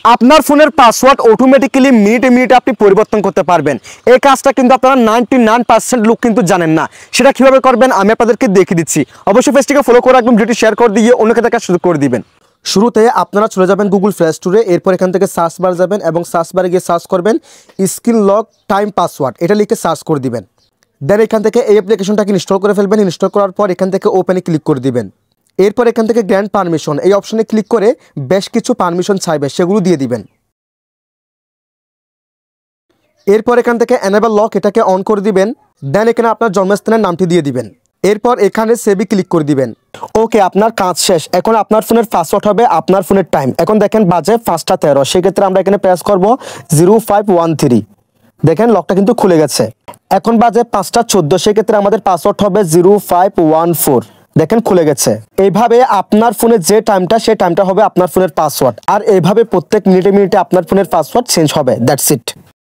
আপনার ফোনের password automatically মিনিটে মিনিটে আপনি পরিবর্তন করতে পারবেন। এই কাজটা কিন্তু আপনারা 99% লোক কিন্তু জানেন না। সেটা কিভাবে করবেন আমি আপনাদেরকে দেখিয়ে দিচ্ছি। অবশ্যই পেজটিকে ফলো করে রাখবেন, ভিডিওটি শেয়ার করে দিয়ে অন্যকে দেখার সুযোগ করে দিবেন। শুরুতে আপনারা চলে যাবেন গুগল প্লে স্টোরে, এরপর এখান থেকে সার্চ বার যাবেন এবং সার্চ বারে গিয়ে সার্চ করবেন স্ক্রিন লক টাইম পাসওয়ার্ড, এটা লিখে সার্চ করে দিবেন। দেন এখান থেকে এই অ্যাপ্লিকেশনটাকে ইনস্টল করে ফেলবেন। ইনস্টল করার পর এখান থেকে ওপেনে ক্লিক করে দিবেন। এরপর এখান থেকে গ্র্যান্ড পারমিশন এই অপশনে ক্লিক করে বেশ কিছু পারমিশন চাইবে, সেগুলো দিয়ে দিবেন। এরপর এখান থেকে এনেবল লক এটাকে অন করে দিবেন। দেন এখানে আপনার জন্মস্থানের নামটি দিয়ে দিবেন। এরপর এখানে সেভে ক্লিক করে দিবেন। ওকে, আপনার কাজ শেষ। এখন আপনার ফোনের পাসওয়ার্ড হবে আপনার ফোনের টাইম। এখন দেখেন বাজে 5টা 13, সেক্ষেত্রে আমরা এখানে প্রেস করব 0513। দেখেন লকটা কিন্তু খুলে গেছে। এখন বাজে 5টা 14, সেক্ষেত্রে আমাদের পাসওয়ার্ড হবে 0514। দেখেন খুলে গেছে। এইভাবে আপনার ফোনে যে টাইমটা সেই টাইমটা হবে আপনার ফোনের পাসওয়ার্ড। আর এইভাবে প্রত্যেক মিনিটে মিনিটে আপনার ফোনের পাসওয়ার্ড চেঞ্জ হবে। That's it.